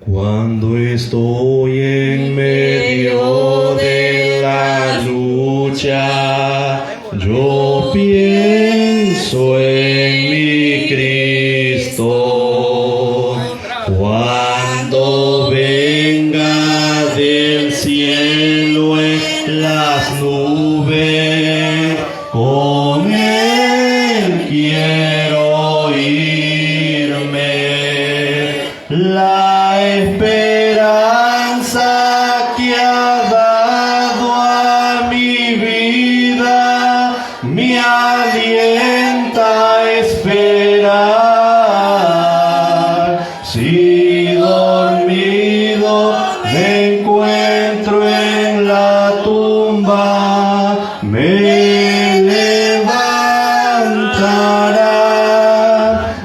Cuando estoy en medio de la lucha, yo pienso en mi Cristo. Cuando venga del cielo en las nubes, con Él quiero irme. La esperanza que ha dado a mi vida me alienta a esperar. Si dormido me encuentro en la tumba, me levantará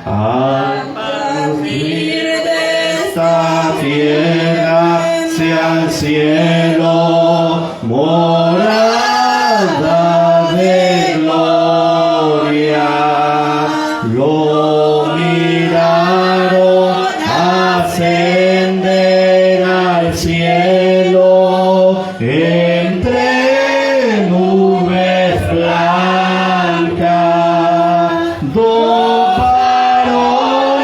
al partir de esta tierra hacia el cielo, morada de gloria. Lo miraron ascender al cielo entre nubes blancas. Dos varones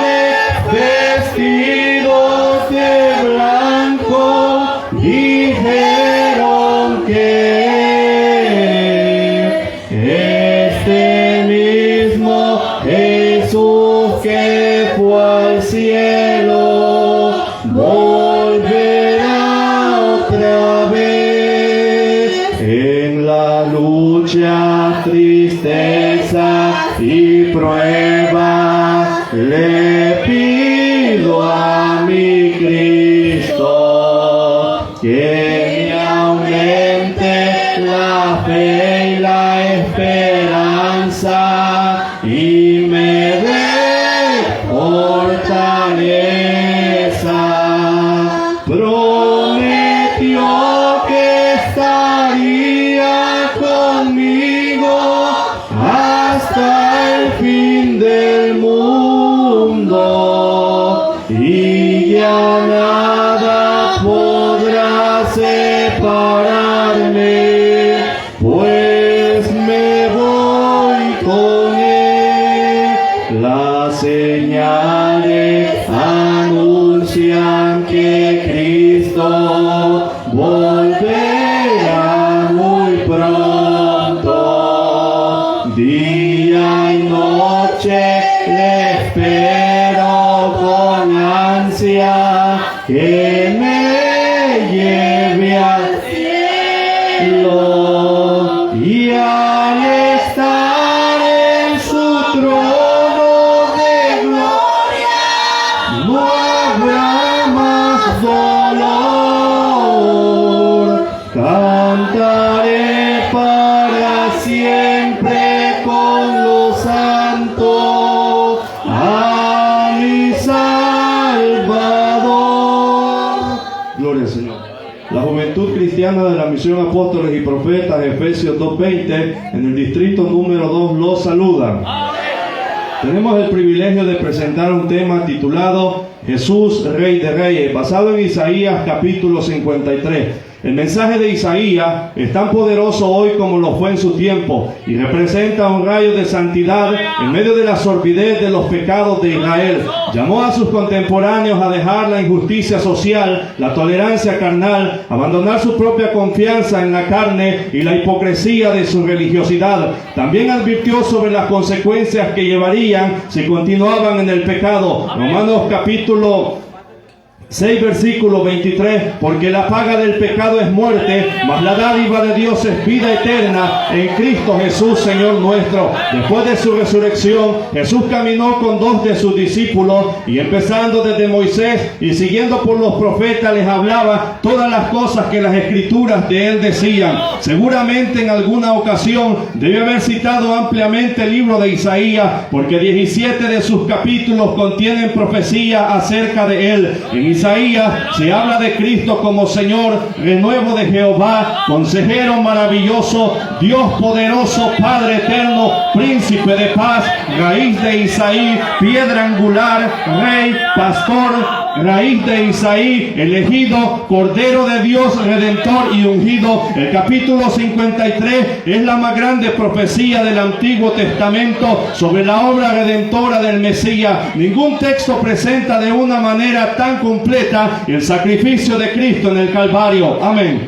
vestidos de blanco dijeron que este mismo Jesús que fue al cielo volverá otra vez. En la lucha, tristeza y prueba le pido a mi Cristo que me aumente la fe y la esperanza y me dé fortaleza. Prometió que estaría conmigo hasta el fin del mundo, y ya nada podrá separarme, pues me voy con Él. Las señales anuncian que Cristo volverá muy pronto. Día y noche le espero con ansia que me lleve al cielo, y al estar en su trono de gloria no habrá más dolor. Cantaré para siempre con los santos a mi Salvador. Gloria al Señor. La juventud cristiana de la Misión Apóstoles y Profetas, Efesios 2:20, en el distrito número 2, los saludan. Tenemos el privilegio de presentar un tema titulado Jesús, Rey de Reyes, basado en Isaías capítulo 53. El mensaje de Isaías es tan poderoso hoy como lo fue en su tiempo y representa un rayo de santidad en medio de la sordidez de los pecados de Israel. Llamó a sus contemporáneos a dejar la injusticia social, la tolerancia carnal, abandonar su propia confianza en la carne y la hipocresía de su religiosidad. También advirtió sobre las consecuencias que llevarían si continuaban en el pecado. Romanos capítulo 6 versículo 23, porque la paga del pecado es muerte, mas la dádiva de Dios es vida eterna en Cristo Jesús Señor nuestro. Después de su resurrección, Jesús caminó con 2 de sus discípulos y empezando desde Moisés y siguiendo por los profetas les hablaba todas las cosas que las escrituras de él decían. Seguramente en alguna ocasión debe haber citado ampliamente el libro de Isaías, porque 17 de sus capítulos contienen profecía acerca de él. En Isaías se habla de Cristo como Señor, renuevo de Jehová, consejero maravilloso, Dios poderoso, Padre eterno, príncipe de paz, raíz de Isaí, piedra angular, rey, pastor, raíz de Isaí, elegido, Cordero de Dios, redentor y ungido. El capítulo 53 es la más grande profecía del Antiguo Testamento sobre la obra redentora del Mesías. Ningún texto presenta de una manera tan completa el sacrificio de Cristo en el Calvario. Amén.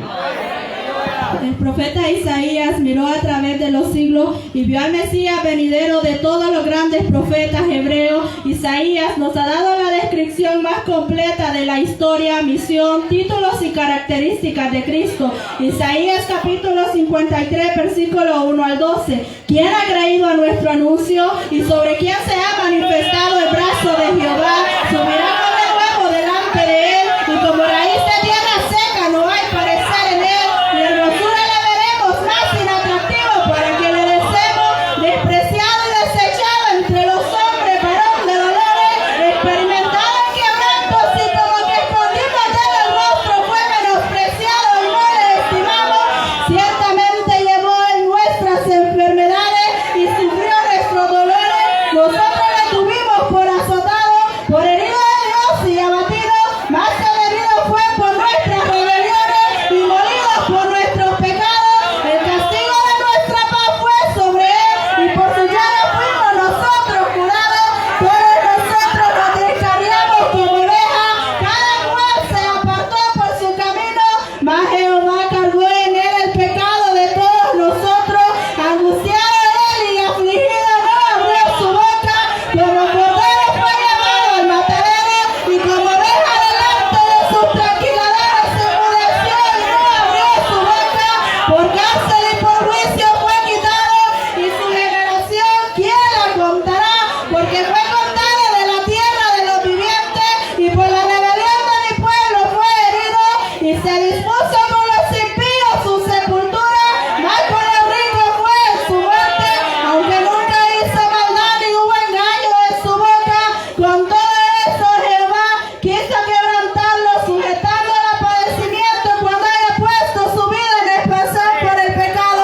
El profeta Isaías miró a través de los siglos y vio al Mesías venidero de todos los grandes profetas hebreos. Isaías nos ha dado la descripción más completa de la historia, misión, títulos y características de Cristo. Isaías capítulo 53, versículo 1 al 12. ¿Quién ha creído a nuestro anuncio? ¿Y sobre quién se ha manifestado el brazo de Jehová? Subirá como el huevo delante de él, y como raíz de tierra seca no hay parecer en él. Y hermosura le veremos más inatractivo para que le deseemos, despreciado y desechado entre los hombres, varón de dolores, experimentado en quebrantos, y como que escondimos de él el rostro, fue menospreciado y no le estimamos. Ciertamente llevó él nuestras enfermedades y sufrió nuestros dolores. Nosotros le tuvimos por azotado, por herido de Dios y abatido, mas el herido fue por nuestras rebeliones y molido por nuestros pecados. El castigo de nuestra paz fue sobre él, y por su llaga fuimos nosotros curados. Todos nosotros nos descarriamos como ovejas, cada cual se apartó por su camino, mas Jehová cargó en él el pecado de todos nosotros. Angustiado él y afligido no abrió su boca, como cordero fue llevado al matadero, y como oveja delante de sus trasquiladores se enmudeció y no abrió su boca. Por cárcel y por juicio fue quitado, y su generación ¿quién la contará? Porque fue contado de la tierra de los vivientes, y por la rebelión de mi pueblo fue herido, y se dispuso con los impíos su sepultura, mas con el rico fue su muerte, aunque nunca hizo maldad ni hubo engaño en su boca. Con todo eso Jehová quiso quebrantarlo, sujetándolo a padecimiento cuando haya puesto su vida en expiación por el pecado.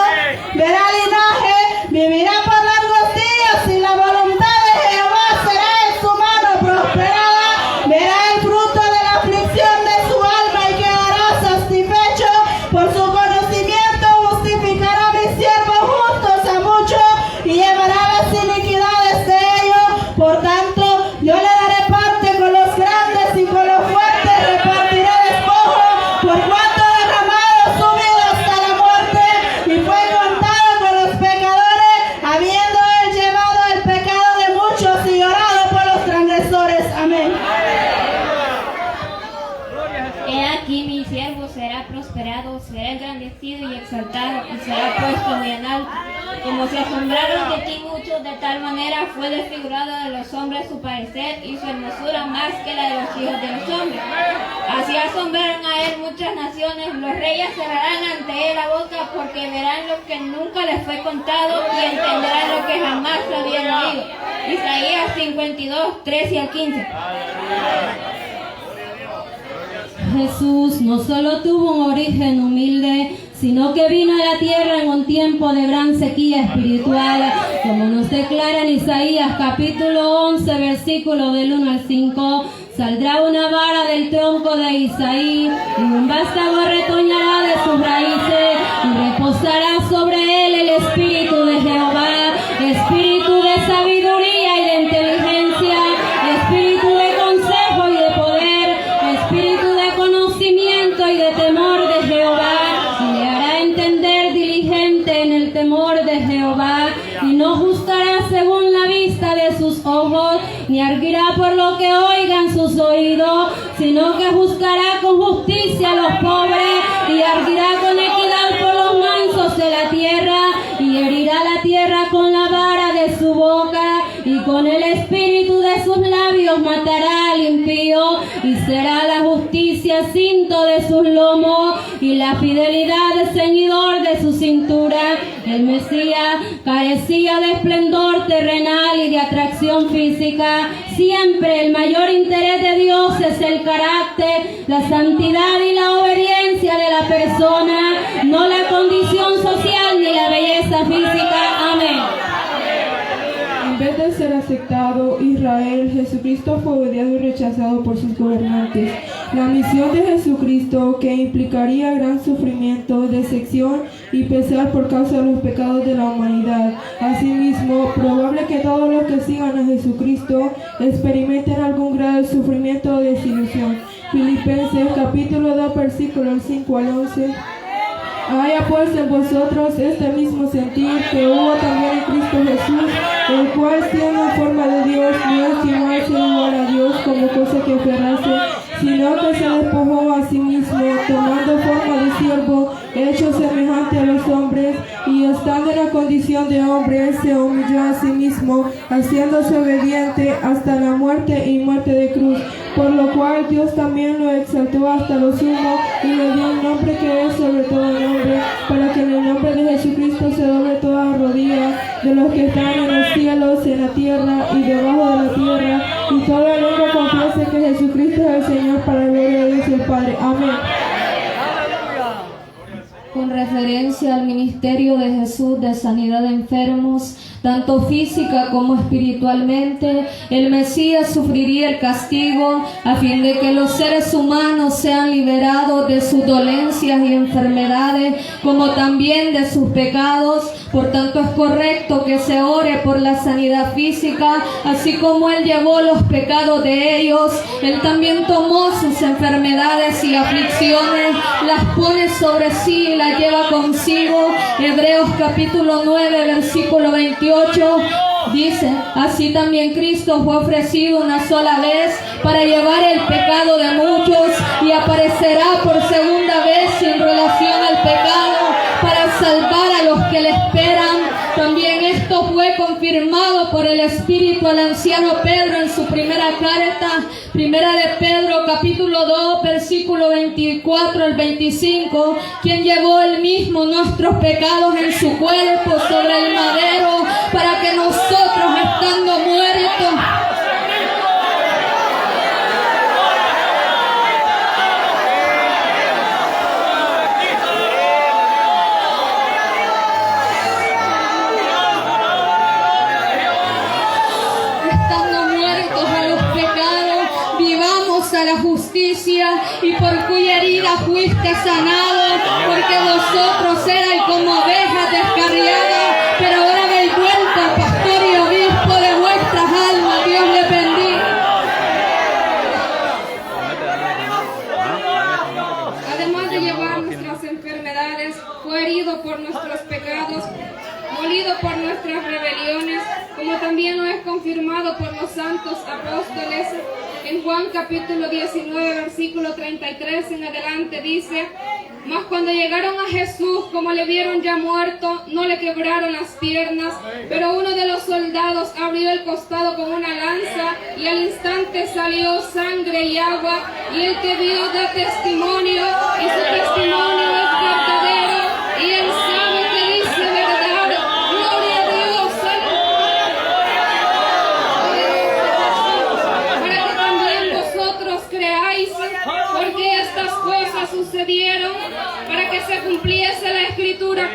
Verá linaje, vivirá por largos días, y la voluntad de Jehová será en su mano prosperada. Verá el fruto de la aflicción de su alma y quedará satisfecho. Por su conocimiento justificará a mis siervos justos a muchos, y llevará las iniquidades de ellos. Por tanto, yo le daré parte con los grandes, y con los fuertes repartiré despojo, por cuanto derramado su vida hasta la muerte, y fue contado con los pecadores, habiendo él llevado el pecado de muchos y llorado por los transgresores. Amén. He aquí mi siervo será prosperado, será engrandecido y exaltado, y será puesto muy en alto. Como se asombraron de ti muchos, de tal manera fue desfigurado de los hombres su parecer, y su hermosura más que la de los hijos de los hombres. Así asombraron a él muchas naciones, los reyes cerrarán ante él la boca, porque verán lo que nunca les fue contado, y entenderán lo que jamás habían oído. Isaías 52, 13 al 15. Jesús no solo tuvo un origen humilde, sino que vino a la tierra en un tiempo de gran sequía espiritual, como nos declara en Isaías capítulo 11, versículo del 1 al 5. Saldrá una vara del tronco de Isaí, y un vástago retoñará de sus raíces, y reposará sobre él el espíritu de Jehová, espíritu de sabiduría y de inteligencia, espíritu de consejo y de poder, espíritu de conocimiento y de temor de Jehová, y le hará entender diligente en el temor de Jehová, y no juzgará según la vista de sus ojos, ni arguirá por lo que oigan sus oídos, sino que juzgará con justicia a los pobres, y arguirá con equidad por los mansos de la tierra, y herirá la tierra con la vara de su boca, y con el espíritu de sus labios matará al impío, y será la justicia cinto de sus lomos, y la fidelidad de ceñidor de su cintura. El Mesías carecía de esplendor terrenal y de atracción física. Siempre el mayor interés de de Dios es el carácter, la santidad y la obediencia de la persona, no la condición social ni la belleza física. Amén. En vez de ser aceptado Israel, Jesucristo fue odiado y rechazado por sus gobernantes. La misión de Jesucristo, que implicaría gran sufrimiento, decepción y pesar por causa de los pecados de la humanidad. Asimismo, probable que todos los que sigan a Jesucristo experimenten algún grado de sufrimiento o desilusión. Filipenses capítulo 2 versículos 5 al 11. Haya pues en vosotros este mismo sentir que hubo también en Cristo Jesús, el cual siendo en forma de Dios, no estimó ser igual a Dios como cosa que aferrase, sino que se despojó a sí mismo, tomando forma de siervo, hecho semejante a los hombres, y estando en la condición de hombre, se humilló a sí mismo, haciéndose obediente hasta la muerte y muerte de cruz, por lo cual Dios también lo exaltó hasta lo sumo, y le dio un nombre que es sobre todo nombre, para que en el nombre de Jesucristo se doble toda rodilla de los que están en los cielos, en la tierra y debajo de la tierra, y toda lengua confiese que Jesucristo es el Señor, para la gloria de Dios el Padre. Amén. Con referencia al ministerio de Jesús de sanidad de enfermos, tanto física como espiritualmente, el Mesías sufriría el castigo a fin de que los seres humanos sean liberados de sus dolencias y enfermedades, como también de sus pecados. Por tanto, es correcto que se ore por la sanidad física, así como Él llevó los pecados de ellos. Él también tomó sus enfermedades y aflicciones, las pone sobre sí y las lleva consigo. Hebreos capítulo 9, versículo 28 dice: así también Cristo fue ofrecido una sola vez para llevar el pecado de muchos, y aparecerá por segunda vez sin relación al pecado para salvar a los que le esperan. También esto fue confirmado por el Espíritu al anciano Pedro en su primera carta, primera de Pedro capítulo 2 versículo 24 al 25, quien llevó él mismo nuestros pecados en su cuerpo sobre el madero, para que nosotros, estando muertos, a los pecados, vivamos a la justicia, y por cuya herida fuiste sanado, porque vosotros erais como ovejas descarriadas, pero ahora habéis vuelto al pastor y obispo de vuestras almas. Dios le bendiga. Además de llevar nuestras enfermedades, fue herido por nuestros pecados, molido por nuestras rebeliones, como también lo es confirmado por los santos apóstoles. En Juan capítulo 19, versículo 33 en adelante dice: mas cuando llegaron a Jesús, como le vieron ya muerto, no le quebraron las piernas, pero uno de los soldados abrió el costado con una lanza, y al instante salió sangre y agua, y el que vio da testimonio, y su testimonio es verdadero, y él sabe que dice verdad. Gloria a Dios. Para que también vosotros creáis, porque estas cosas sucedieron para que se cumpliese la escritura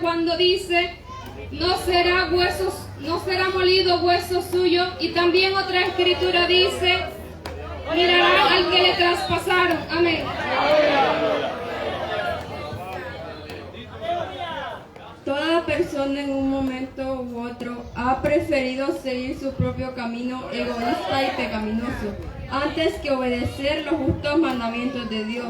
cuando dice, no será molido hueso suyo, y también otra escritura dice, mirarán al que le traspasaron. Amén. Toda persona en un momento u otro ha preferido seguir su propio camino egoísta y pecaminoso antes que obedecer los justos mandamientos de Dios.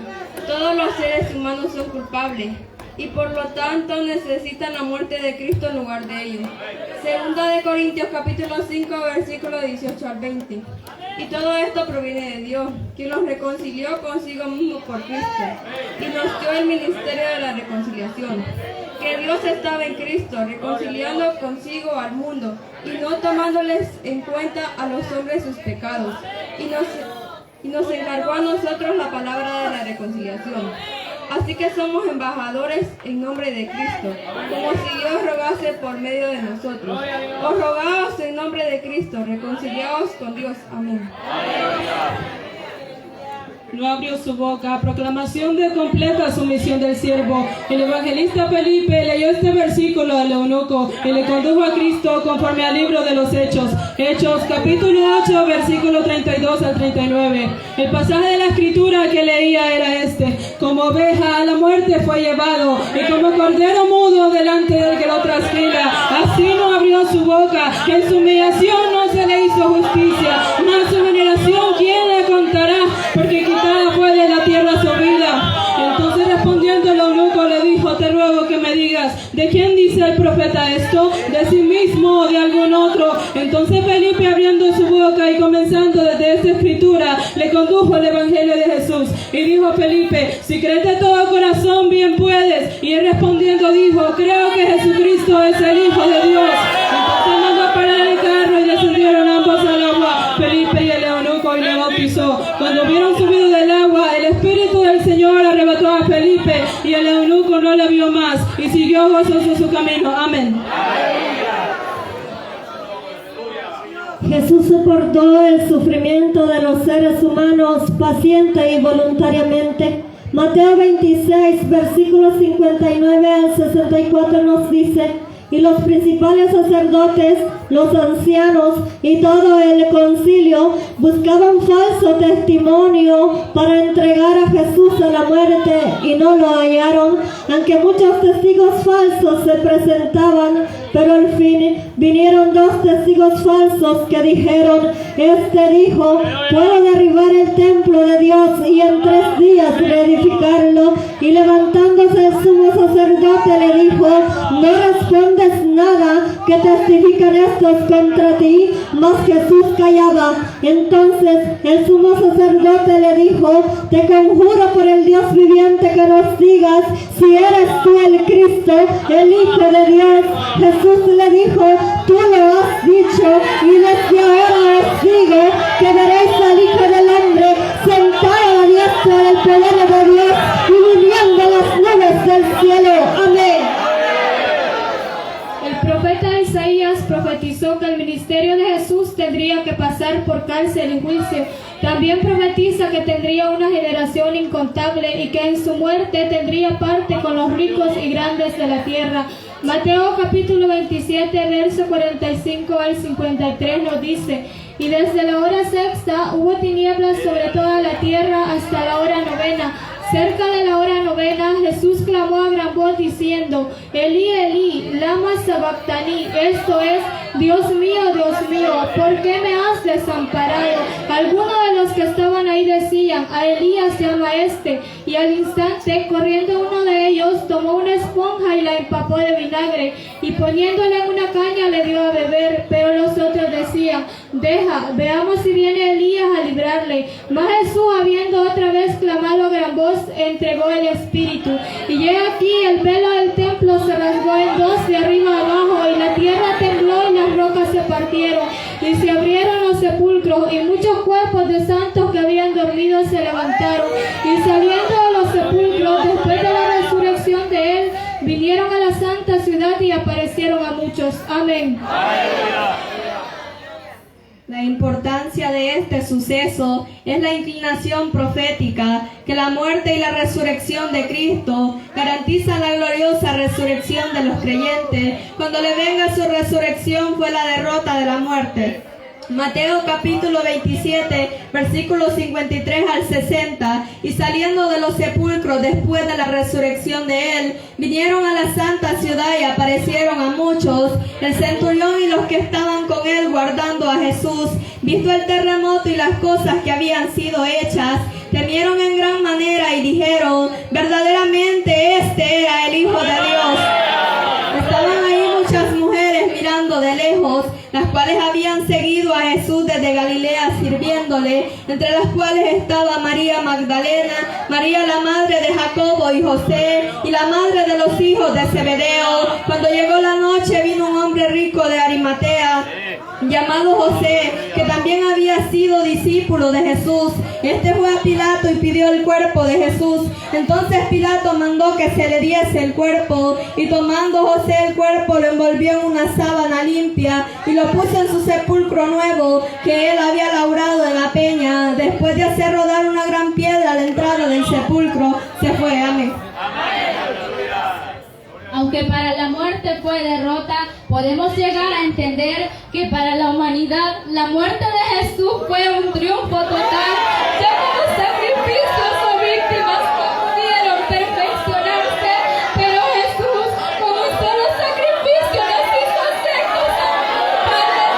Todos los seres humanos son culpables y por lo tanto necesitan la muerte de Cristo en lugar de ellos. Segunda de Corintios capítulo 5 versículo 18 al 20. Y todo esto proviene de Dios, quien los reconcilió consigo mismo por Cristo y nos dio el ministerio de la reconciliación. Que Dios estaba en Cristo, reconciliando consigo al mundo y no tomándoles en cuenta a los hombres sus pecados. Y nos encargó a nosotros la palabra de la reconciliación. Así que somos embajadores en nombre de Cristo, como si Dios rogase por medio de nosotros. Os rogamos en nombre de Cristo, reconciliaos con Dios. Amén. No abrió su boca. Proclamación de completa sumisión del siervo. El evangelista Felipe leyó este versículo al eunuco y le condujo a Cristo conforme al libro de los Hechos. Hechos, capítulo 8, versículo 32 al 39. El pasaje de la escritura que leía era este: como oveja a la muerte fue llevado, y como cordero mudo delante del que lo trasquila, así no abrió su boca. En su humillación no se le hizo justicia, mas su veneración ¿quién le contará? Porque quitada fue de la tierra su vida. Entonces respondiendo el eunuco le dijo: te ruego que me digas, ¿de quién dice el profeta esto? ¿De sí mismo o de algún otro? Entonces Felipe, abriendo su boca y comenzando desde esta escritura, le condujo al evangelio de Jesús. Y dijo a Felipe: si crees de todo corazón, bien puedes. Y él respondiendo dijo: creo que Jesucristo es el Hijo de Dios. Entonces mandó a parar el carro y descendieron ambos al agua, Felipe y el eunuco, y le bautizó. Cuando hubieron subido del agua, el Espíritu del Señor arrebató a Felipe, y el eunuco no le vio más, y siguió gozoso su camino. Amén. Jesús soportó el sufrimiento de los seres humanos paciente y voluntariamente. Mateo 26, versículos 59 al 64 nos dice: y los principales sacerdotes, los ancianos y todo el concilio buscaban falso testimonio para entregar a Jesús a la muerte, y no lo hallaron, aunque muchos testigos falsos se presentaban. Pero al fin vinieron dos testigos falsos que dijeron: este dijo, puedo derribar el templo de Dios y en 3 días reedificarlo. Y levantándose el sumo sacerdote le dijo: no respondes nada, que testifican estos contra ti. Mas Jesús callaba. Entonces el sumo sacerdote le dijo: te conjuro por el Dios viviente que nos digas si eres tú el Cristo, el Hijo de Dios. Jesús le dijo: tú lo has dicho, y desde ahora os digo que veréis al Hijo del Hombre sentado a la diestra del poder de Dios y viniendo las nubes del cielo. Amén. El profeta Isaías profetizó que el ministerio de Jesús tendría que pasar por cárcel y juicio. También profetiza que tendría una generación incontable y que en su muerte tendría parte con los ricos y grandes de la tierra. Mateo capítulo 27, verso 45 al 53 nos dice: y desde la hora sexta hubo tinieblas sobre toda la tierra hasta la hora novena. Cerca de la hora novena, Jesús clamó a gran voz diciendo: Elí, Elí, lama sabactani. Esto es: Dios mío, ¿por qué me has desamparado? Algunos de los que estaban ahí decían: a Elías llama este. Y al instante, corriendo uno de ellos, tomó una esponja y la empapó de vinagre, y poniéndole en una caña le dio a beber. Pero los otros decían: deja, veamos si viene Elías a librarle. Mas Jesús, habiendo otra vez clamado a gran voz, entregó el Espíritu. Y he aquí, el velo del templo se rasgó en dos de arriba a abajo, y la tierra tembló y las rocas se partieron, y se abrieron los sepulcros, y muchos cuerpos de santos que habían dormido se levantaron, y saliendo de los sepulcros, después de la resurrección de él, vinieron a la santa ciudad y aparecieron a muchos. Amén. La importancia de este suceso es la inclinación profética, que la muerte y la resurrección de Cristo garantizan la gloriosa resurrección de los creyentes. Cuando le venga su resurrección fue la derrota de la muerte. Mateo capítulo 27, versículos 53 al 60. Y saliendo de los sepulcros después de la resurrección de él, vinieron a la santa ciudad y aparecieron a muchos. El centurión y los que estaban con él guardando a Jesús, visto el terremoto y las cosas que habían sido hechas, temieron en gran manera y dijeron: verdaderamente este era el Hijo de Dios. Estaban ahí muchas mujeres mirando de lejos, las cuales habían seguido a Jesús desde Galilea sirviéndole, entre las cuales estaba María Magdalena, María la madre de Jacobo y José, y la madre de los hijos de Zebedeo. Cuando llegó la noche, vino un hombre rico de Arimatea, llamado José, que también había sido discípulo de Jesús. Este fue a Pilato y pidió el cuerpo de Jesús. Entonces Pilato mandó que se le diese el cuerpo, y tomando José el cuerpo lo envolvió en una sábana limpia y lo puso en su sepulcro nuevo que él había labrado en la peña. Después de hacer rodar una gran piedra a la entrada del sepulcro, se fue. Amén. Aunque para la muerte fue derrota, podemos llegar a entender que para la humanidad la muerte de Jesús fue un triunfo total, ya que los sacrificios o víctimas no pudieron perfeccionarse, pero Jesús, con un solo sacrificio, nos hizo aceptos ante el Padre.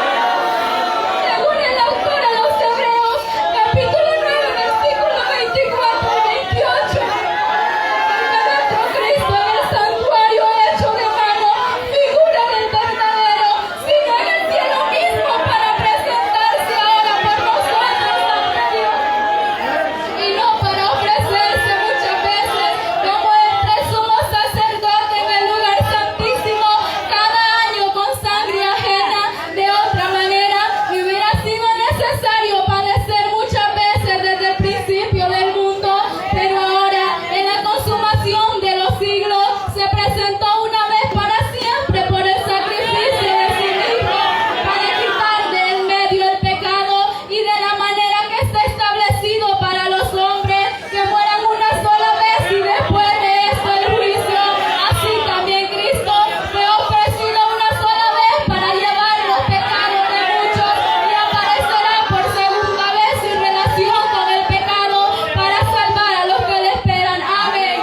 Según el autor a los Hebreos, capítulo 9, versículo 24 y 28, nuestro Cristo en el santuario hecho de mano, figura del verdadero, sino en el cielo mismo para presentarse ahora por nosotros ante Dios, y no para ofrecerse muchas veces como entre sumo sacerdote en el lugar santísimo cada año con sangre ajena. De otra manera, me hubiera sido necesario padecer muchas veces desde el principio del mundo, pero ahora, en la consumación de los siglos, se presentó una vez para siempre por el sacrificio de sí mismo, para quitar de en medio el pecado, y de la manera que está establecido para los hombres, que mueran una sola vez y después de esto el juicio. Así también Cristo fue ofrecido una sola vez para llevar los pecados de muchos, y aparecerá por segunda vez en relación con el pecado para salvar a los que le esperan. Amén.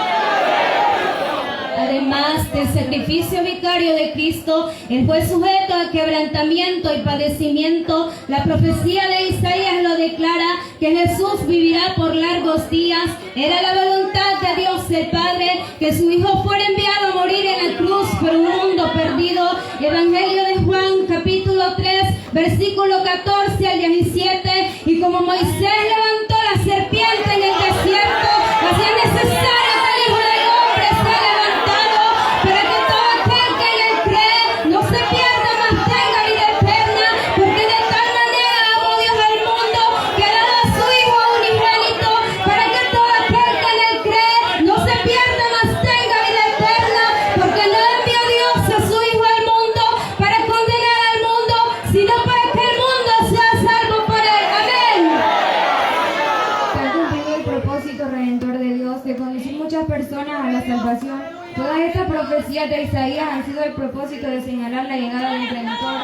Además del sacrificio vicario de Cristo, él fue sujeto a quebrantamiento y padecimiento. La profecía de Isaías lo declara, que Jesús vivirá por largos días. Era la voluntad de Dios el Padre que su Hijo fuera enviado a morir en la cruz por un mundo perdido. Evangelio de Juan, capítulo 3, versículo 14 al 17. Y como Moisés levantó la serpiente en el desierto, así es necesario que el Hijo del Hombre sea levantado, para que todo aquel que en él cree no se pierda, mas tenga vida eterna. Porque de tal manera amó Dios al mundo, que ha dado a su Hijo unigénito, para que todo aquel que en él cree no se pierda, mas tenga vida eterna. Porque no envió Dios a su Hijo al mundo para condenar al mundo, sino para que el mundo sea salvo por él. Amén. Se ha cumplido el propósito redentor de Dios de conducir muchas personas a la salvación. Todas estas profecías de Isaías han sido el propósito de señalar la llegada del Redentor.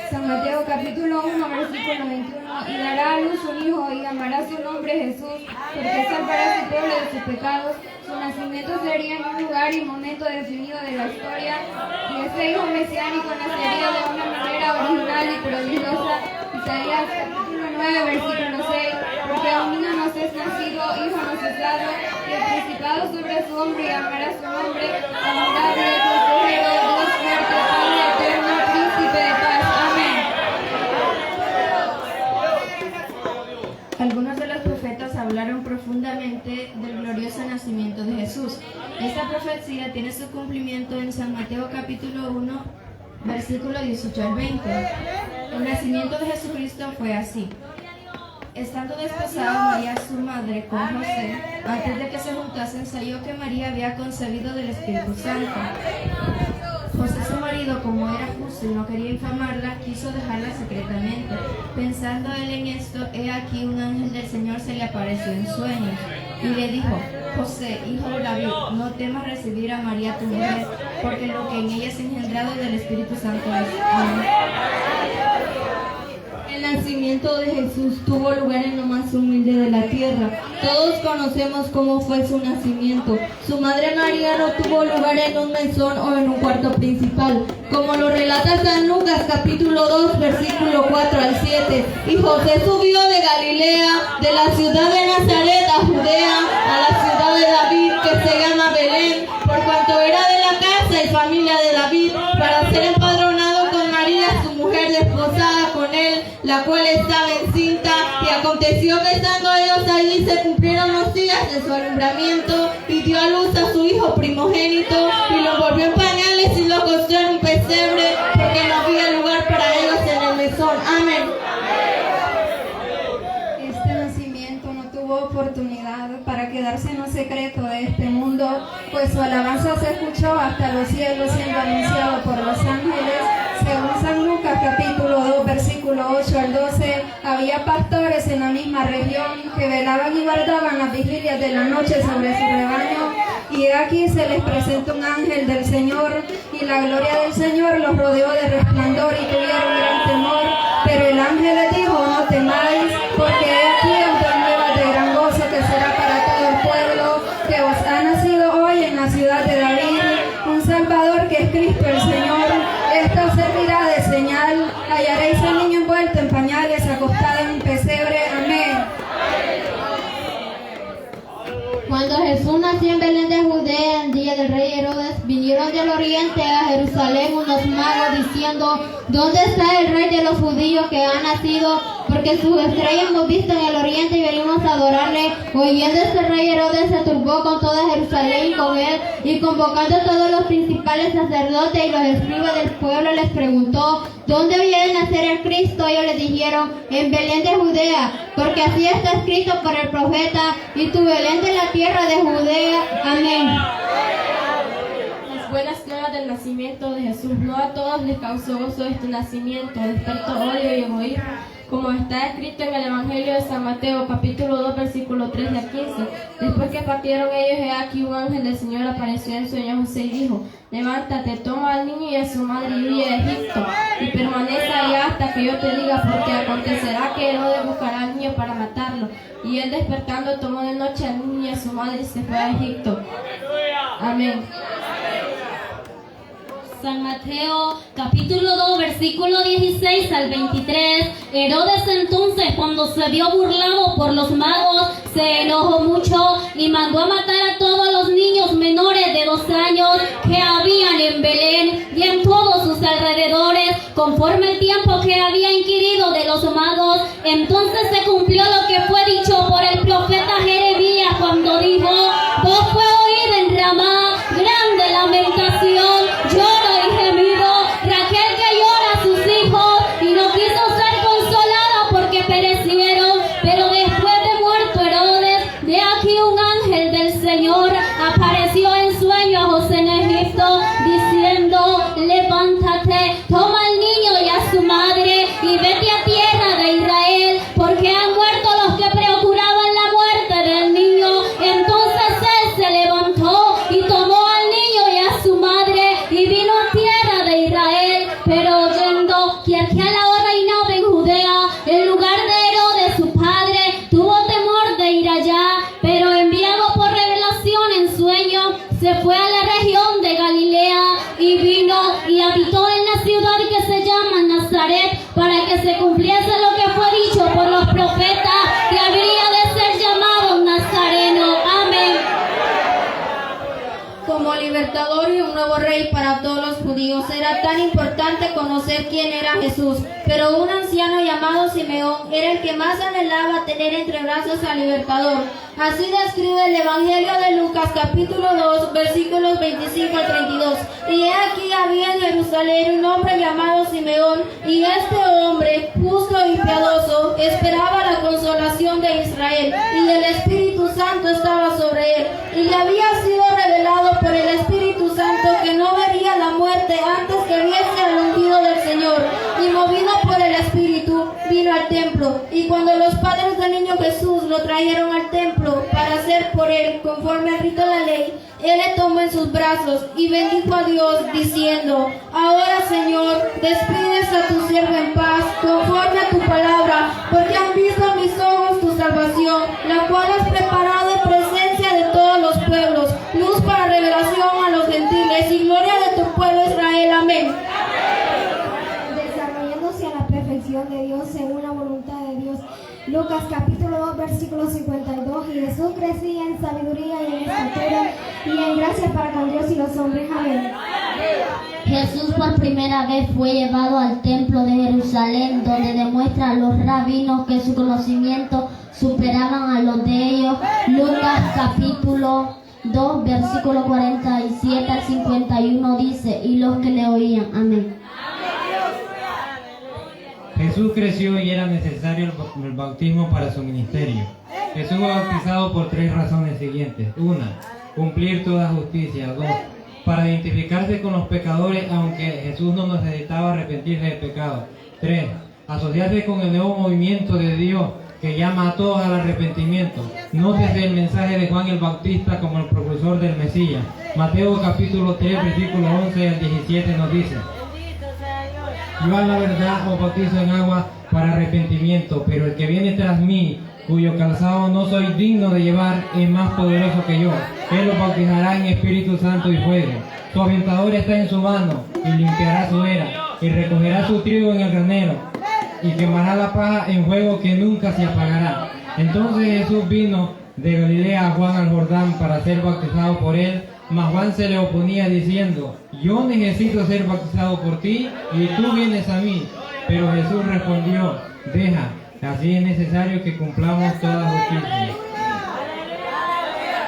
San Mateo capítulo 1, versículo 21. Y dará a luz un hijo y llamará su nombre Jesús, porque salvará a su pueblo de sus pecados. Su nacimiento sería en un lugar y momento definido de la historia, y ese hijo mesiánico nacería de una manera original y prodigiosa. Isaías capítulo 9, versículo 6. Porque a un niño nos es nacido, hijo nos es dado, y el principado sobre su hombro, y llamará su nombre admirable, consejero, Dios fuerte, Padre eterno, príncipe de paz. Amén. Algunos de los profetas hablaron profundamente del glorioso nacimiento de Jesús. Esta profecía tiene su cumplimiento en San Mateo capítulo 1, versículo 18 al 20. El nacimiento de Jesucristo fue así. Estando desposada María su madre con José, antes de que se juntasen, halló que María había concebido del Espíritu Santo. José su marido, como era justo y no quería infamarla, quiso dejarla secretamente. Pensando él en esto, he aquí un ángel del Señor se le apareció en sueños y le dijo: José, hijo de David, no temas recibir a María tu mujer, porque lo que en ella es engendrado del Espíritu Santo es. Amén. El nacimiento de Jesús tuvo lugar en lo más humilde de la tierra. Todos conocemos cómo fue su nacimiento. Su madre María no tuvo lugar en un mesón o en un cuarto principal, como lo relata San Lucas capítulo 2, versículo 4 al 7. Y José subió de Galilea, de la ciudad de Nazaret a Judea, a la ciudad de David, que se llama Belén, por cuanto era de la casa y familia de David, para ser empadronado con María, su mujer, desposada con él, la cual estaba encinta. Y aconteció que estando ellos allí se cumplieron los días de su alumbramiento, y dio a luz a su hijo primogénito, y lo envolvió en pañales y lo acostó en un pesebre, porque no había lugar para ellos en el pues su alabanza se escuchó hasta los cielos, siendo anunciado por los ángeles. Según San Lucas capítulo 2 versículo 8 al 12, había pastores en la misma región que velaban y guardaban las vigilias de la noche sobre su rebaño, y aquí se les presentó un ángel del Señor, y la gloria del Señor los rodeó de resplandor y tuvieron gran temor. Pero el ángel les dijo: no temáis, porque he aquí os doy nuevas de gran gozo, que será para todo el pueblo, que os ha nacido hoy en la ciudad de David un Salvador, que es Cristo el Señor. Esto servirá de señal: hallaréis al niño envuelto en pañales, acostado en un pesebre. Amén. Cuando Jesús nació en Belén de Judea, en día del rey Herodes, vinieron del oriente a Jerusalén unos magos diciendo: ¿dónde está el rey de los judíos que ha nacido? Porque sus estrellas hemos visto en el oriente y venimos a adorarle. Oyendo este rey Herodes, se turbó con toda Jerusalén y con él, y convocando a todos los principales sacerdotes y los escribas del pueblo, les preguntó: ¿dónde había de nacer el Cristo? Ellos les dijeron: en Belén de Judea, porque así está escrito por el profeta: y tu Belén de la tierra de Judea. Amén. Las buenas nuevas del nacimiento de Jesús. No a todos les causó gozo este nacimiento, despertó odio y egoísmo, como está escrito en el Evangelio de San Mateo, capítulo 2, versículo 3 al 15. Después que partieron ellos, he aquí un ángel del Señor apareció en sueño a José y dijo: levántate, toma al niño y a su madre y huye a Egipto, y permanece allá hasta que yo te diga, porque acontecerá que Herodes buscará al niño para matarlo. Y él, despertando, tomó de noche al niño y a su madre y se fue a Egipto. Amén. San Mateo, capítulo 2, versículo 16 al 23. Herodes entonces, cuando se vio burlado por los magos, se enojó mucho y mandó a matar a todos los niños menores de 2 años que habían en Belén y en todos sus alrededores, conforme el tiempo que había inquirido de los magos. Entonces se cumplió lo que fue dicho por el profeta Jeremías, cuando dijo: voz fue oída en Ramá, grande lamentación, lloro y gemido, Raquel que llora a sus hijos y no quiso ser consolada porque perecieron. Pero después de muerto Herodes, de aquí un ángel del Señor apareció en sueño a José en Egipto, diciendo: levántate, toma al niño y a su madre y vete a tierra de Israel, porque han muerto los que procuraban la muerte del niño. Entonces él se levantó y tomó al niño y a su madre y vino a tierra de Israel. Pero oyendo que Arquelao reinaba en Judea, en lugar de Herodes su padre, tuvo temor de ir allá, pero enviado por revelación en sueño, se fue a la región de Galilea y vino y habitó en la ciudad que se llama Nazaret, para que se cumpliese lo que fue dicho por los profetas, que habría de ser llamado Nazareno. Amén. Como libertador y un nuevo rey para todos los judíos, era tan importante conocer quién era Jesús. Pero un anciano llamado Simeón era el que más anhelaba tener entre brazos al libertador. Así describe el Evangelio de Lucas capítulo 2 versículos 25 al 32. Y he aquí había en Jerusalén un hombre llamado Simeón, y este hombre, justo y piadoso, esperaba la consolación de Israel, y el Espíritu Santo estaba sobre él. Y le había sido revelado por el Espíritu Santo que no vería la muerte antes que viese al ungido del Señor. Y movido por el Espíritu, vino al templo. Y cuando los padres del niño Jesús lo trajeron al templo para hacer por él conforme al rito de la ley, él le tomó en sus brazos y bendijo a Dios, diciendo: ahora, Señor, despides a tu siervo en paz, conforme a tu palabra, porque han visto mis ojos tu salvación, la cual has preparado en presencia de todos los pueblos, luz para revelación a los gentiles y gloria de tu pueblo Israel. Amén. Desarrollándose a la perfección de Dios según la voluntad de Dios. Lucas capítulo 2 versículo 52. Y Jesús crecía en sabiduría y en estatura y en gracia para con Dios y los hombres. Amén. Jesús por primera vez fue llevado al templo de Jerusalén, donde demuestra a los rabinos que su conocimiento superaban a los de ellos. Lucas capítulo 2 versículo 47 al 51 dice: y los que le oían. Amén. Jesús creció y era necesario el bautismo para su ministerio. Jesús fue bautizado por 3 razones siguientes. 1. cumplir toda justicia. 2. Para identificarse con los pecadores, aunque Jesús no necesitaba arrepentirse de pecado. 3. Asociarse con el nuevo movimiento de Dios que llama a todos al arrepentimiento. Nótese el mensaje de Juan el Bautista como el precursor del Mesías. Mateo capítulo 3, versículo 11 al 17 nos dice: yo a la verdad os bautizo en agua para arrepentimiento, pero el que viene tras mí, cuyo calzado no soy digno de llevar, es más poderoso que yo. Él los bautizará en Espíritu Santo y fuego. Su aventador está en su mano, y limpiará su era, y recogerá su trigo en el granero, y quemará la paja en fuego que nunca se apagará. Entonces Jesús vino de Galilea a Juan al Jordán para ser bautizado por él, mas Juan se le oponía diciendo: yo necesito ser bautizado por ti, y tú vienes a mí. Pero Jesús respondió: deja, así es necesario que cumplamos toda justicia.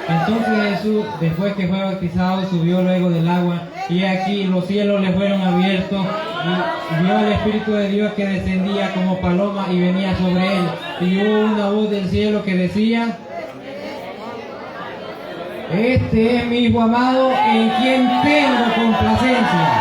Entonces Jesús, después que fue bautizado, subió luego del agua, y aquí los cielos le fueron abiertos, y vio al Espíritu de Dios que descendía como paloma y venía sobre él. Y hubo una voz del cielo que decía: este es mi Hijo amado, en quien tengo complacencia.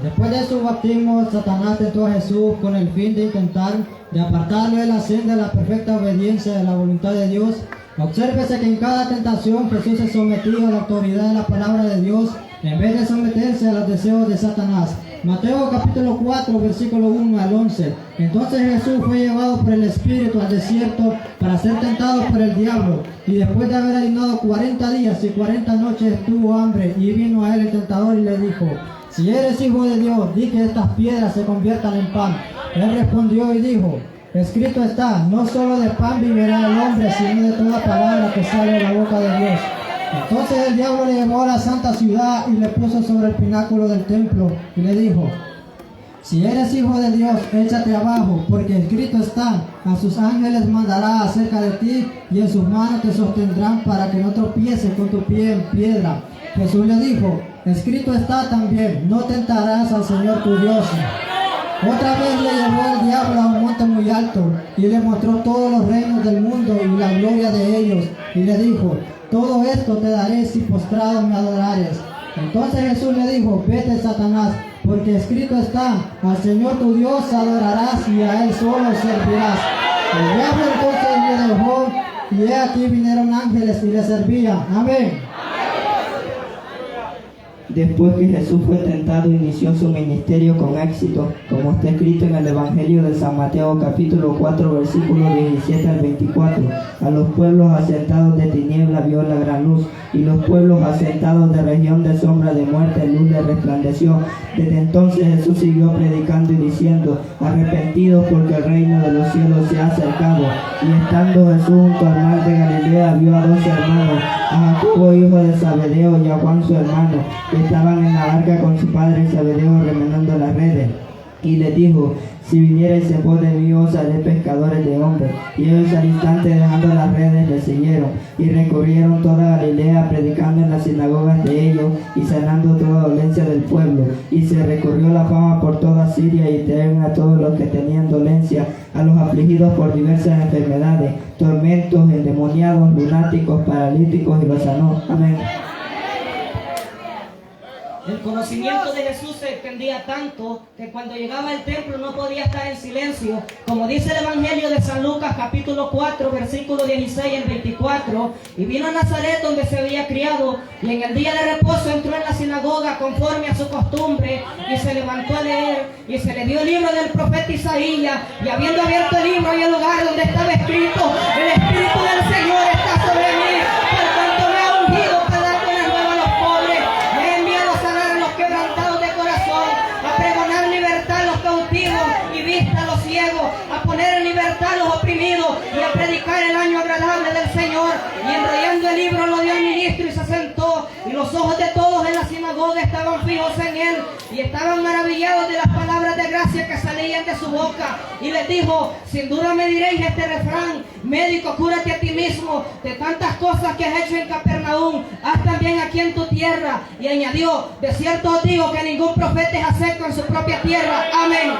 Después de su bautismo, Satanás tentó a Jesús con el fin de intentar de apartarlo de la senda de la perfecta obediencia de la voluntad de Dios. Obsérvese que en cada tentación Jesús se sometía a la autoridad de la palabra de Dios en vez de someterse a los deseos de Satanás. Mateo capítulo 4, versículo 1 al 11. Entonces Jesús fue llevado por el Espíritu al desierto para ser tentado por el diablo. Y después de haber ayunado 40 días y 40 noches tuvo hambre, y vino a él el tentador y le dijo: si eres Hijo de Dios, di que estas piedras se conviertan en pan. Él respondió y dijo: escrito está, no solo de pan vivirá el hombre, sino de toda palabra que sale de la boca de Dios. Entonces el diablo le llevó a la santa ciudad y le puso sobre el pináculo del templo y le dijo: si eres Hijo de Dios, échate abajo, porque escrito está: a sus ángeles mandará acerca de ti, y en sus manos te sostendrán para que no tropieces con tu pie en piedra. Jesús le dijo: escrito está también, no tentarás al Señor tu Dios. Otra vez le llevó el diablo a un monte muy alto, y le mostró todos los reinos del mundo y la gloria de ellos, y le dijo: todo esto te daré si postrado me adorares. Entonces Jesús le dijo: vete, Satanás, porque escrito está: al Señor tu Dios adorarás y a Él solo servirás. El diablo entonces le dejó, y he aquí vinieron ángeles y le servían. Amén. Después que Jesús fue tentado, inició su ministerio con éxito, como está escrito en el Evangelio de San Mateo capítulo 4, versículos 17 al 24. A los pueblos asentados de tiniebla vio la gran luz, y los pueblos asentados de región de sombra de muerte, luz le resplandeció. Desde entonces Jesús siguió predicando y diciendo: arrepentidos, porque el reino de los cielos se ha acercado. Y estando Jesús junto al mar de Galilea, vio a dos hermanos, a Jacobo hijo de Zebedeo y a Juan su hermano, que estaban en la barca con su padre Zebedeo remendando las redes. Y les dijo: si vinierais en pos de mí, os haré pescadores de hombres. Y ellos al instante, dejando las redes, le siguieron, y recorrieron toda Galilea, predicando en las sinagogas de ellos y sanando toda dolencia del pueblo. Y se recorrió la fama por toda Siria, y trajeron a todos los que tenían dolencia, a los afligidos por diversas enfermedades, tormentos, endemoniados, lunáticos, paralíticos, y los sanó. Amén. El conocimiento de Jesús se extendía tanto que cuando llegaba al templo no podía estar en silencio. Como dice el Evangelio de San Lucas capítulo 4 versículo 16 al 24, y vino a Nazaret donde se había criado, y en el día de reposo entró en la sinagoga conforme a su costumbre, y se levantó a leer, y se le dio el libro del profeta Isaías, y habiendo abierto el libro y el lugar donde estaba escrito: el Espíritu del Señor está sobre mí, por cuanto me ha ungido para dar buenas nuevas a los pobres, me ha enviado a sanar a los quebrantados de corazón, a pregonar libertad a los cautivos y vista a los ciegos, a poner en libertad a los oprimidos y a predicar el año agradable del Señor. Y enrollando el libro lo dio al ministro y se sentó, y los ojos de todos en la sinagoga estaban fijos en él, y estaban maravillados de las palabras de gracia que salían de su boca. Y les dijo: sin duda me diréis este refrán: médico, cúrate a ti mismo, de tantas cosas que has hecho en Capernaum, haz también aquí en tu tierra. Y añadió: de cierto os digo que ningún profeta es acepto en su propia tierra. Amén.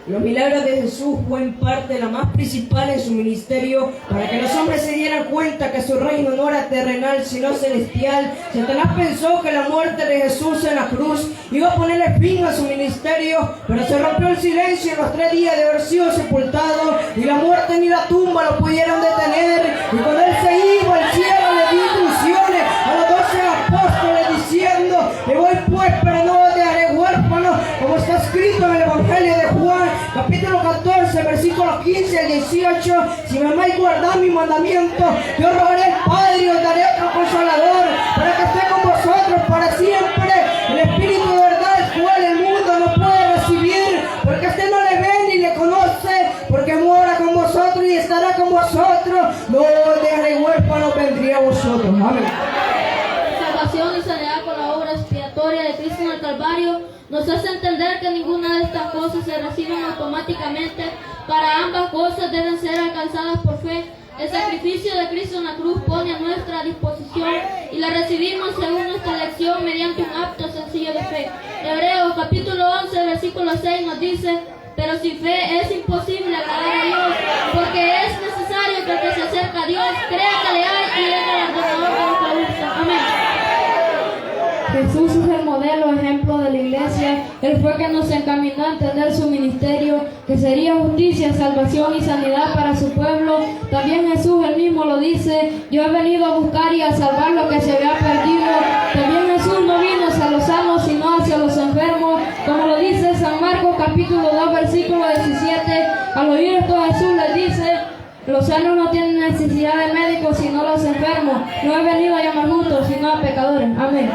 Los milagros de Jesús fue en parte la más principal en su ministerio para que los hombres se dieran cuenta que su reino no era terrenal sino celestial. Satanás pensó que la muerte de Jesús en la cruz iba a ponerle fin a su ministerio, pero se rompió el silencio en los 3 días de haber sido sepultado, y la muerte ni la tumba lo pudieron detener. Y cuando él se iba al cielo, le dio instrucciones a los 12 apóstoles diciendo: me voy pues, pero no os dejaré huérfanos, como está escrito en el Evangelio de Juan, capítulo 14, versículos 15 al 18. Si me amáis, guardad mi mandamiento, yo rogaré al Padre y os daré otro Consolador, para que esté con vosotros para siempre. El Espíritu de verdad, el cual el mundo no puede recibir, porque este no le ve ni le conoce, porque mora con vosotros y estará con vosotros. No os dejaré huérfanos, vendré a vosotros. Amén. Salvación y sanidad con la obra expiatoria de Cristo en el Calvario nos hace entender que ninguna de estas cosas se reciben automáticamente. Para ambas cosas deben ser alcanzadas por fe. El sacrificio de Cristo en la cruz pone a nuestra disposición y la recibimos según nuestra elección mediante un acto sencillo de fe. Hebreos capítulo 11 versículo 6 nos dice: pero sin fe es imposible agradar a Dios, porque es necesario que el que se acerca a Dios crea que le hay y es galardonador de los que lo buscan. Amén. Jesús es el modelo, ejemplo de la iglesia. Él fue quien nos encaminó a entender su ministerio, que sería justicia, salvación y sanidad para su pueblo. También Jesús él mismo lo dice: yo he venido a buscar y a salvar lo que se había perdido. También Jesús no vino hacia los sanos, sino hacia los enfermos, como lo dice San Marcos capítulo 2 versículo 17. Al oír esto, Jesús les dice: los sanos no tienen necesidad de médicos, sino los enfermos. No he venido a llamar justos, sino a pecadores. Amén.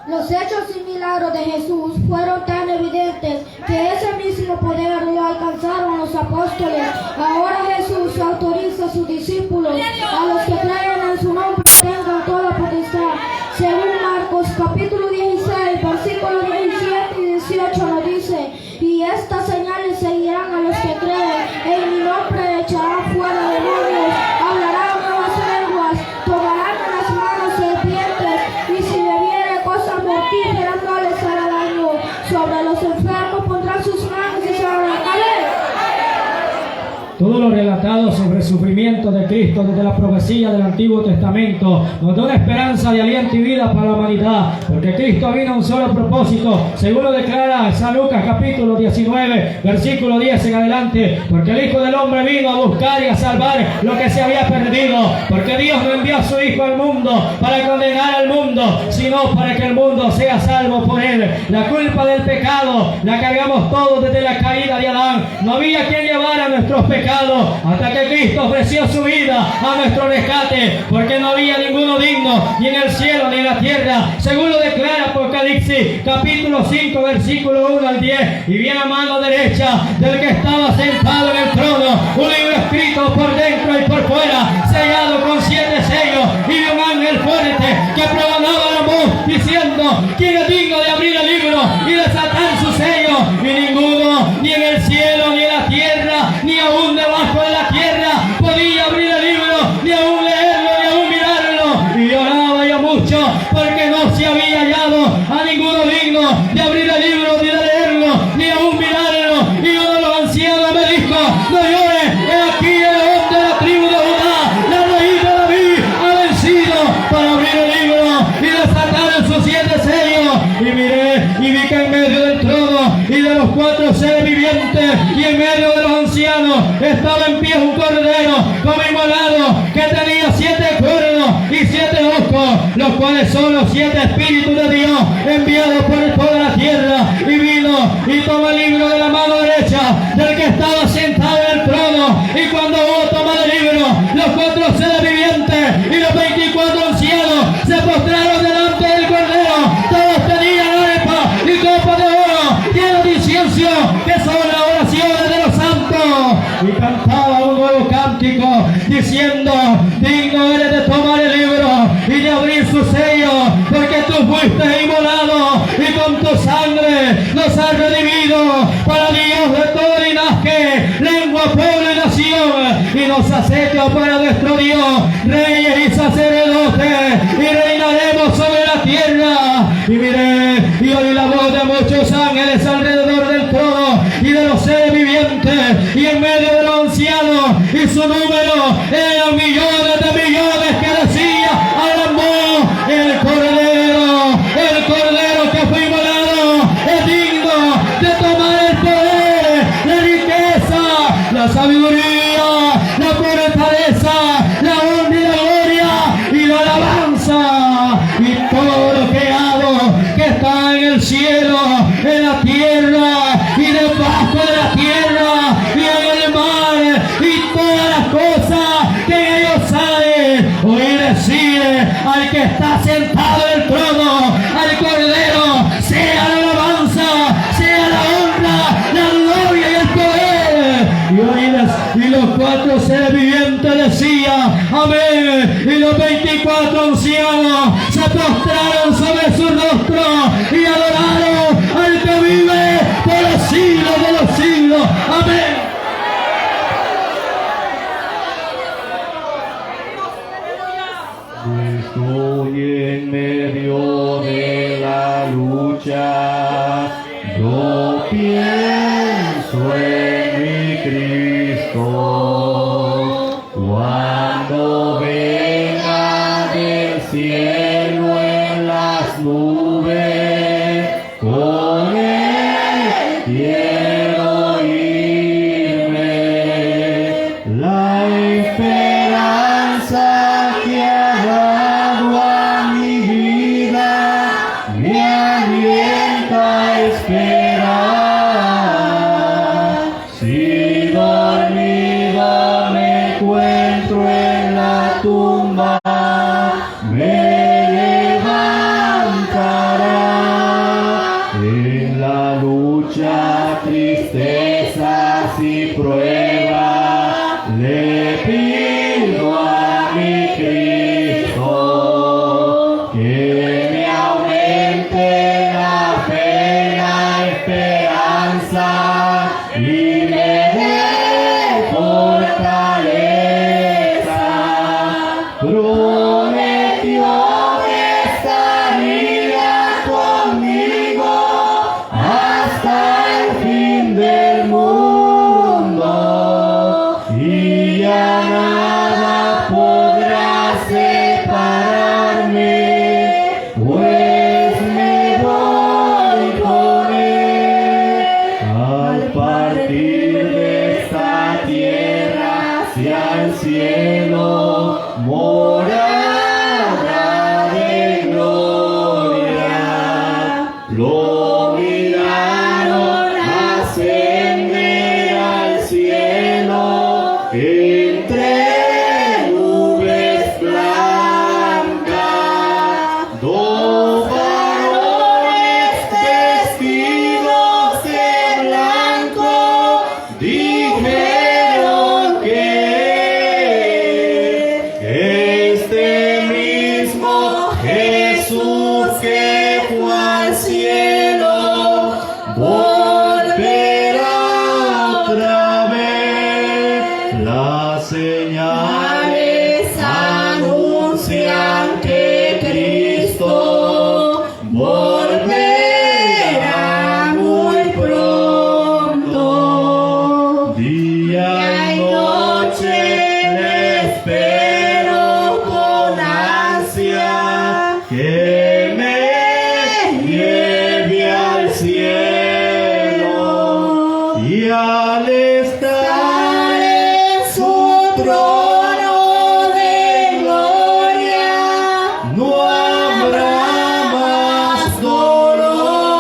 Los hechos y milagros de Jesús fueron tan evidentes que ese mismo poder lo alcanzaron los apóstoles. Ahora Jesús autoriza a sus discípulos, a los que creen en su nombre, tengan toda potestad. Según Marcos capítulo 16, versículos 17 y 18 nos dice: y estas señales seguirán a los que creen, en mi nombre echarán fuera demonios, hablarán nuevas lenguas, tomarán en las manos serpientes, y si bebiere cosas mortíferas no les hará daño. Sobre los enfermos pondrán sus manos y se abrirán. Todo lo relatado sobre el sufrimiento de Cristo desde la profecía del Antiguo Testamento nos da una esperanza de aliento y vida para la humanidad, porque Cristo vino a un solo propósito, según lo declara San Lucas capítulo 19, versículo 10 en adelante: porque el Hijo del Hombre vino a buscar y a salvar lo que se había perdido, porque Dios no envió a su Hijo al mundo para condenar al mundo, sino para que el mundo sea salvo por él. La culpa del pecado la cargamos todos desde la caída de Adán. No había quien llevara nuestros pecados hasta que Cristo ofreció su vida a nuestro rescate, porque no había ninguno digno, ni en el cielo ni en la tierra, según lo declara Apocalipsis capítulo 5 versículo 1 al 10. Y vi a la mano derecha del que estaba sentado en el trono un libro escrito por dentro y por fuera, sellado con 7 sellos, y vi un ángel fuerte que pregonaba la voz diciendo: ¿quién es digno de abrir el libro y desatar sus sellos? Y ninguno, ni en el cielo ni en la tierra, ni aún debajo de la tierra, podía abrir el libro, ni aún leerlo, ni aún mirarlo. Y lloraba yo mucho, porque no se había hallado a ninguno digno de abrir el libro, ni de leerlo, ni aún mirarlo. Y uno de los ancianos me dijo: no llores, he aquí el león de la tribu de Judá, la raíz de David, ha vencido para abrir el libro y desatar sus 7 sellos. Y miré y vi que en medio del trono y de los 4 seres vivientes y en medio de los ancianos estaba en pie un cordero como inmolado, que tenía 7 cuernos y 7 ojos, los cuales son los 7 espíritus de Dios enviados por toda la tierra. Y vino y tomó el libro de la mano derecha del que estaba sentado en el trono. Y cuando hubo tomado el libro, los 4 seres vivientes y los 24 ancianos se postraron delante del cordero. Todos tenían arpa y copas de oro llenas de incienso, que son las oraciones de los santos. Y cantaba un nuevo cántico diciendo: digno eres de tomar el libro y de abrir su sello, porque tú fuiste inmolado y con tu sangre nos has redimido para Dios de todo linaje, lengua, pueblo y nación, y nos has hecho para nuestro Dios reyes y sacerdotes, y reinaremos sobre la tierra. Y miré y oí la voz de muchos ángeles alrededor del trono, de los seres vivientes y en medio de los ancianos, y su número eran millones de millones, que decía al amor: el Cordero que fue inmolado es digno de tomar el poder, la riqueza, la sabiduría, la fortaleza, la honra y la gloria y la alabanza y todo lo creado que está en el cielo, en la tierra y debajo de la tierra y en el mar, y todas las cosas que ellos saben. Hoy decide al que está sentado en el trono, al Cordero, sea la alabanza, sea la honra, la gloria y el poder. Y los 4 seres vivientes decían: amén. Y los 24 ancianos se postraron sobre su rostro y adoraron al que vive por los siglos de los siglos. Amén. Estoy en medio de la lucha, yo pienso en mi Cristo. Cuando venga del cielo en las nubes, con él quiero irme. La esperanza que ha dado a mi vida me alienta a esperar. Si dormido me encuentro en la tumba, me levantará. En la lucha, tristezas y pruebas, le pido a mi Cristo que me aumente la fe, la esperanza y me dé fortaleza. Prometió que estaría conmigo hasta el fin del mundo, y ya nada podrá separarme, pues me voy con él. Al partir de esta tierra hacia el cielo, morada de gloria, lo miraron ascender al cielo entre nubes blancas. 2 varones vestidos de blanco dijeron que este mismo Jesús que fue al cielo volverá otra vez. Las señales anuncian que Cristo volverá muy pronto. Día y noche le espero con ansia que me lleve al cielo, y al estar en su trono de gloria no habrá más dolor.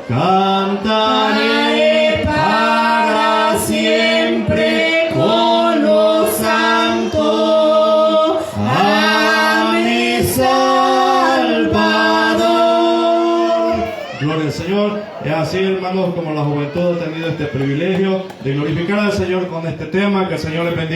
Cantaré para siempre con los santos a mi Salvador. Gloria al Señor. Es así, hermanos, como la juventud ha tenido este privilegio de glorificar al Señor con este tema. Que el Señor les bendiga.